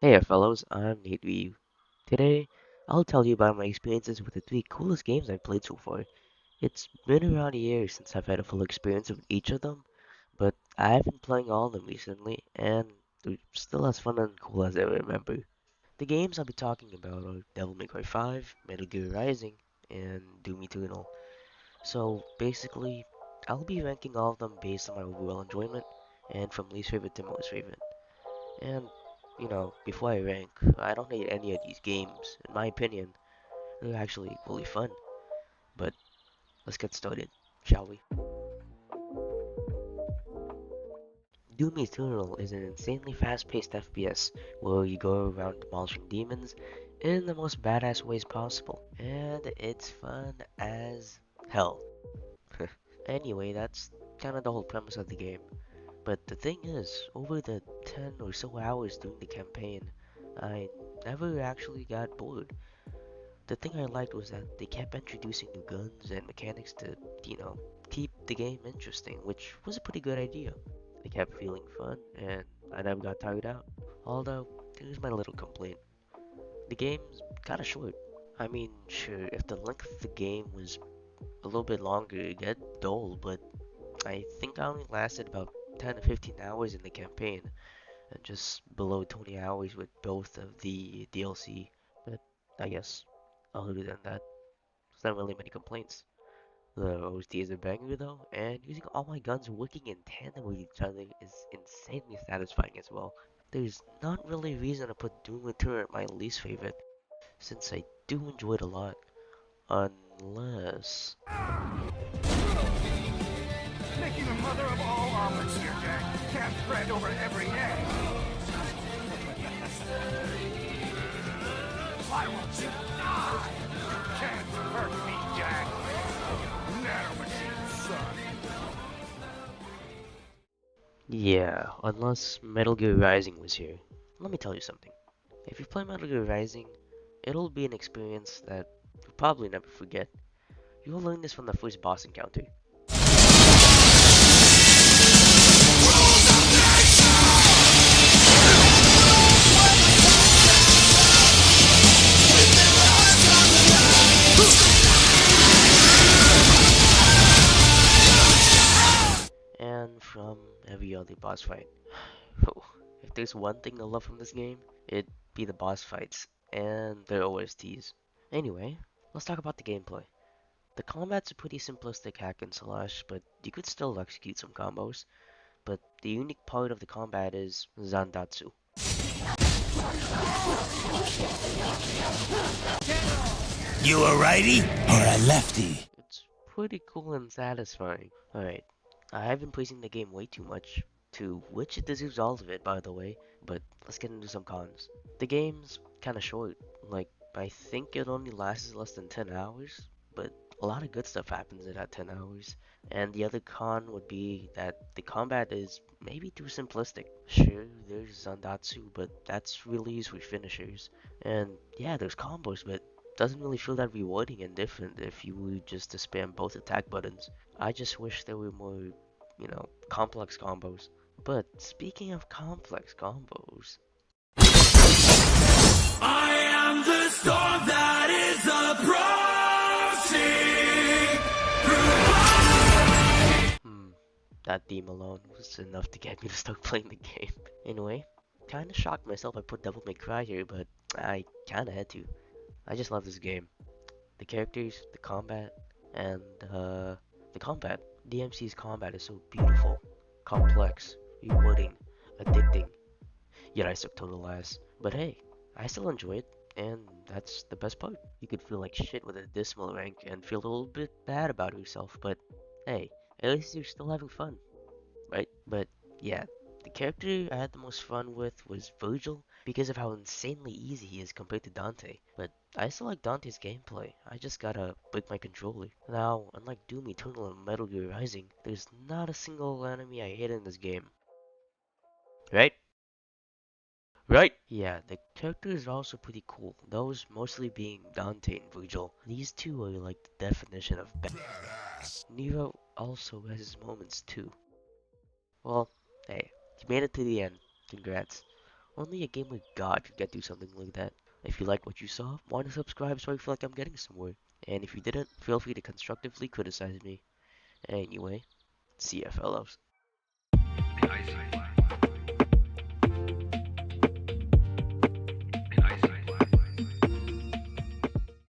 Hey fellows, I'm Nate Ryu. Today, I'll tell you about my experiences with the three coolest games I've played so far. It's been around a year since I've had a full experience with each of them, but I've been playing all of them recently, and they're still as fun and cool as I remember. The games I'll be talking about are Devil May Cry 5, Metal Gear Rising, and Doom Eternal. So basically, I'll be ranking all of them based on my overall enjoyment, and from least favorite to most favorite. And, before I rank, I don't hate any of these games. In my opinion, they're actually really fun. But let's get started, shall we? Doom Eternal is an insanely fast-paced FPS where you go around demolishing demons in the most badass ways possible. And it's fun as hell. Anyway, that's kind of the whole premise of the game. But the thing is, over the 10 or so hours during the campaign, I never actually got bored. The thing I liked was that they kept introducing new guns and mechanics to, keep the game interesting, which was a pretty good idea. They kept feeling fun, and I never got tired out. Although, here's my little complaint. The game's kinda short. I mean, sure, if the length of the game was a little bit longer, it'd get dull, but I think I only lasted about 10 to 15 hours in the campaign, and just below 20 hours with both of the DLC. But I guess, other than that, there's not really many complaints. The OST is a banger though, and using all my guns working in tandem with each other is insanely satisfying as well. There's not really a reason to put Doom Eternal at my least favorite, since I do enjoy it a lot. Unless... Making a mother of all omelets here, Jack. Can't spread over every egg. Why won't you die? Can't hurt me, Jack. Nanomachine, son. Yeah, unless Metal Gear Rising was here. Let me tell you something. If you play Metal Gear Rising, it'll be an experience that you'll probably never forget. You'll learn this from the first boss encounter. And from every other boss fight. Oh, if there's one thing I love from this game, it'd be the boss fights and their OSTs. Anyway, let's talk about the gameplay. The combat's a pretty simplistic hack and slash, but you could still execute some combos. But the unique part of the combat is Zandatsu. You a righty or a lefty? It's pretty cool and satisfying. Alright, I've been praising the game way too much, to which it deserves all of it by the way, but let's get into some cons. The game's kinda short, like I think it only lasts less than 10 hours, but a lot of good stuff happens in that 10 hours. And the other con would be that the combat is maybe too simplistic. Sure, there's Zandatsu, but that's really used for finishers. And yeah, there's combos, but doesn't really feel that rewarding and different if you were just to spam both attack buttons. I just wish there were more, complex combos. But speaking of complex combos, I am the storm that is hmm, that theme alone was enough to get me to start playing the game. Anyway, kinda shocked myself I put Devil May Cry here, but I kinda had to. I just love this game. The characters, the combat, and the combat. DMC's combat is so beautiful, complex, rewarding, addicting, yet I suck total ass. But hey, I still enjoy it, and that's the best part. You could feel like shit with a dismal rank and feel a little bit bad about yourself, but hey, at least you're still having fun, right? But yeah, the character I had the most fun with was Vergil because of how insanely easy he is compared to Dante. But I still like Dante's gameplay. I just gotta break my controller. Now, unlike Doom Eternal and Metal Gear Rising, there's not a single enemy I hate in this game. Right? Right? Yeah, the characters are also pretty cool. Those mostly being Dante and Virgil. These two are like the definition of badass. Nero also has his moments too. Well, hey, you made it to the end. Congrats. Only a game like God could get do something like that. If you liked what you saw, why not subscribe so I feel like I'm getting somewhere? And if you didn't, feel free to constructively criticize me. Anyway, see ya, fellows. I see.